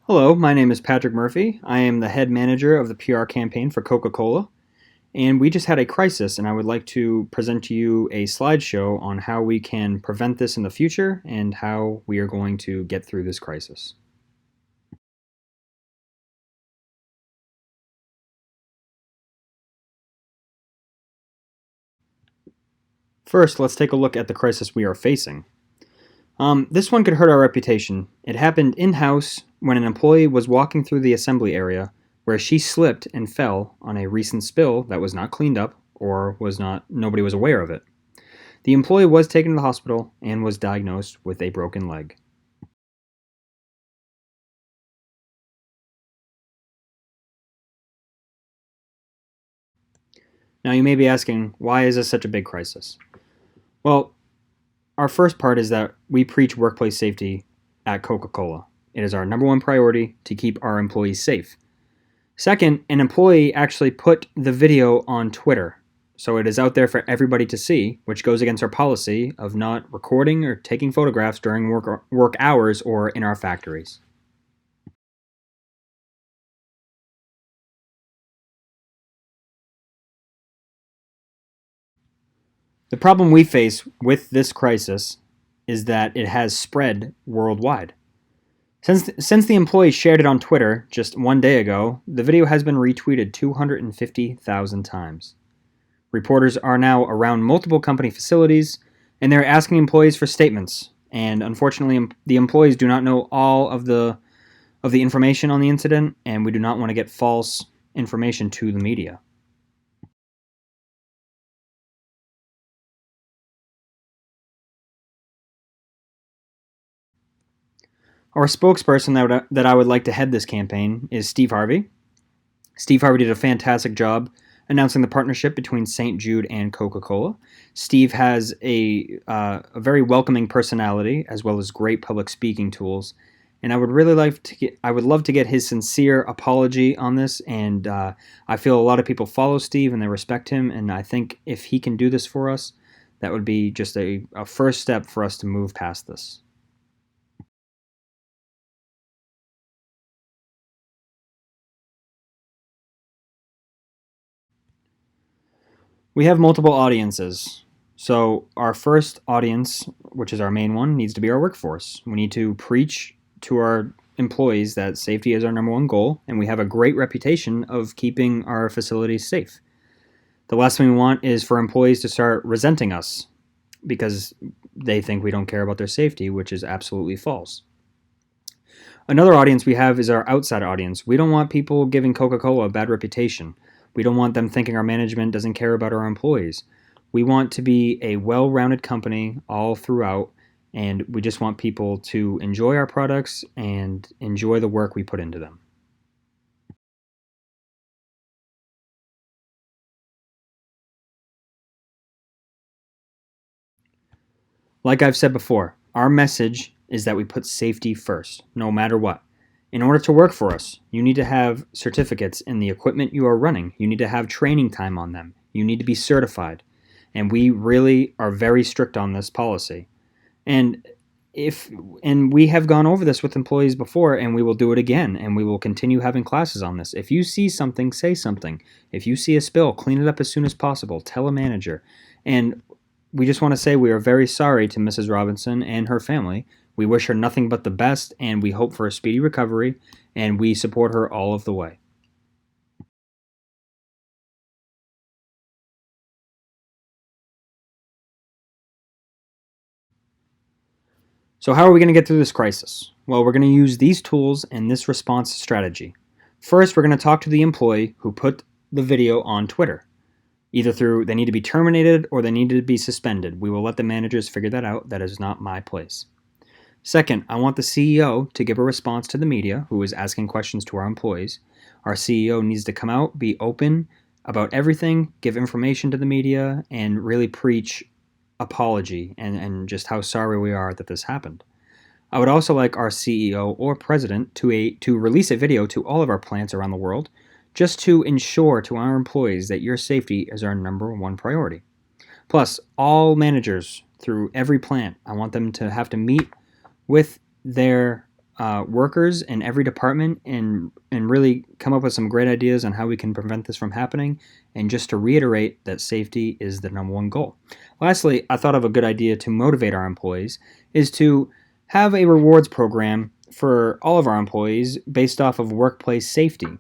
Hello, my name is Patrick Murphy. I am the head manager of the PR campaign for Coca-Cola, and we just had a crisis, and I would like to present to you a slideshow on how we can prevent this in the future and how we are going to get through this crisis. First, let's take a look at the crisis we are facing. This one could hurt our reputation. It happened in-house when an employee was walking through the assembly area where she slipped and fell on a recent spill that was not cleaned up or nobody was aware of it. The employee was taken to the hospital and was diagnosed with a broken leg. Now you may be asking, why is this such a big crisis? Well, our first part is that we preach workplace safety at Coca-Cola. It is our number one priority to keep our employees safe. Second, an employee actually put the video on Twitter, so it is out there for everybody to see, which goes against our policy of not recording or taking photographs during work hours or in our factories. The problem we face with this crisis is that it has spread worldwide. Since the employee shared it on Twitter just one day ago, the video has been retweeted 250,000 times. Reporters are now around multiple company facilities, and they're asking employees for statements. And unfortunately, the employees do not know all of the information on the incident, and we do not want to get false information to the media. Our spokesperson that I would like to head this campaign is Steve Harvey. Steve Harvey did a fantastic job announcing the partnership between St. Jude and Coca-Cola. Steve has a very welcoming personality as well as great public speaking tools, and I would love to get his sincere apology on this. And I feel a lot of people follow Steve and they respect him, and I think if he can do this for us, that would be just a first step for us to move past this. We have multiple audiences. So, our first audience, which is our main one, needs to be our workforce. We need to preach to our employees that safety is our number one goal, and we have a great reputation of keeping our facilities safe. The last thing we want is for employees to start resenting us because they think we don't care about their safety, which is absolutely false. Another audience we have is our outside audience. We don't want people giving Coca-Cola a bad reputation. We don't want them thinking our management doesn't care about our employees. We want to be a well-rounded company all throughout, and we just want people to enjoy our products and enjoy the work we put into them. Like I've said before, our message is that we put safety first, no matter what. In order to work for us, you need to have certificates in the equipment you are running. You need to have training time on them. You need to be certified. And we really are very strict on this policy. And we have gone over this with employees before, and we will do it again, and we will continue having classes on this. If you see something, say something. If you see a spill, clean it up as soon as possible. Tell a manager. And we just want to say we are very sorry to Mrs. Robinson and her family. We wish her nothing but the best, and we hope for a speedy recovery, and we support her all of the way. So how are we going to get through this crisis? Well, we're going to use these tools and this response strategy. First, we're going to talk to the employee who put the video on Twitter. Either through they need to be terminated or they need to be suspended. We will let the managers figure that out. That is not my place. Second, I want the CEO to give a response to the media who is asking questions to our employees. Our CEO needs to come out, be open about everything, give information to the media, and really preach apology and just how sorry we are that this happened. I would also like our CEO or president to release a video to all of our plants around the world just to ensure to our employees that your safety is our number one priority. Plus, all managers through every plant, I want them to have to meet with their workers in every department and really come up with some great ideas on how we can prevent this from happening. And just to reiterate that safety is the number one goal. Lastly, I thought of a good idea to motivate our employees is to have a rewards program for all of our employees based off of workplace safety.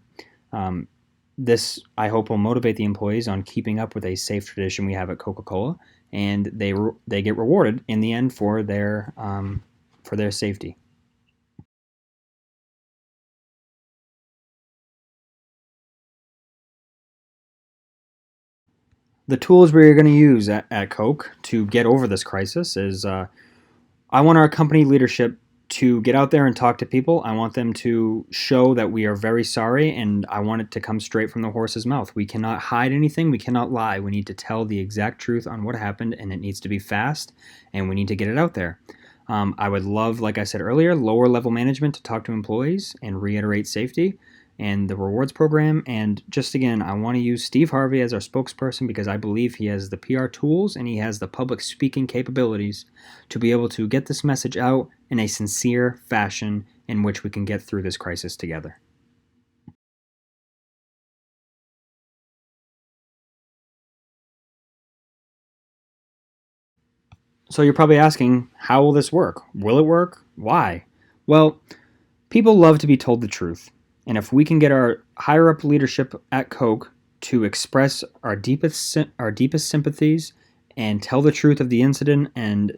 Um, this, I hope, will motivate the employees on keeping up with a safe tradition we have at Coca-Cola, and they get rewarded in the end for their safety. The tools we're going to use at Coke to get over this crisis is I want our company leadership to get out there and talk to people. I want them to show that we are very sorry, and I want it to come straight from the horse's mouth. We cannot hide anything. We cannot lie. We need to tell the exact truth on what happened, and it needs to be fast, and we need to get it out there. I would love, like I said earlier, lower level management to talk to employees and reiterate safety and the rewards program. And just again, I want to use Steve Harvey as our spokesperson because I believe he has the PR tools and he has the public speaking capabilities to be able to get this message out in a sincere fashion in which we can get through this crisis together. So you're probably asking, how will this work? Will it work? Why? Well, people love to be told the truth. And if we can get our higher up leadership at Coke to express our deepest sympathies and tell the truth of the incident and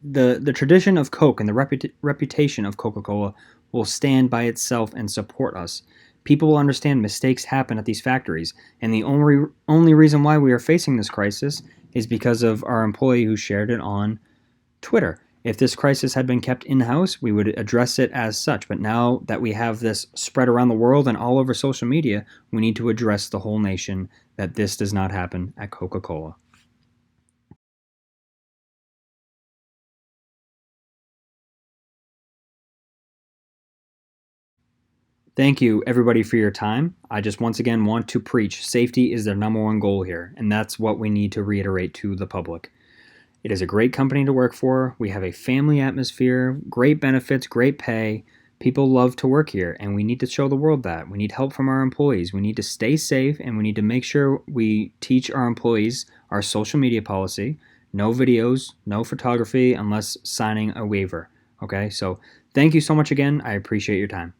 the tradition of Coke and the reputation of Coca-Cola will stand by itself and support us. People will understand mistakes happen at these factories, and the only reason why we are facing this crisis is because of our employee who shared it on Twitter. If this crisis had been kept in-house, we would address it as such. But now that we have this spread around the world and all over social media, we need to address the whole nation that this does not happen at Coca-Cola. Thank you, everybody, for your time. I just once again want to preach safety is their number one goal here, and that's what we need to reiterate to the public. It is a great company to work for. We have a family atmosphere, great benefits, great pay. People love to work here, and we need to show the world that. We need help from our employees. We need to stay safe, and we need to make sure we teach our employees our social media policy. No videos, no photography unless signing a waiver. Okay, so thank you so much again. I appreciate your time.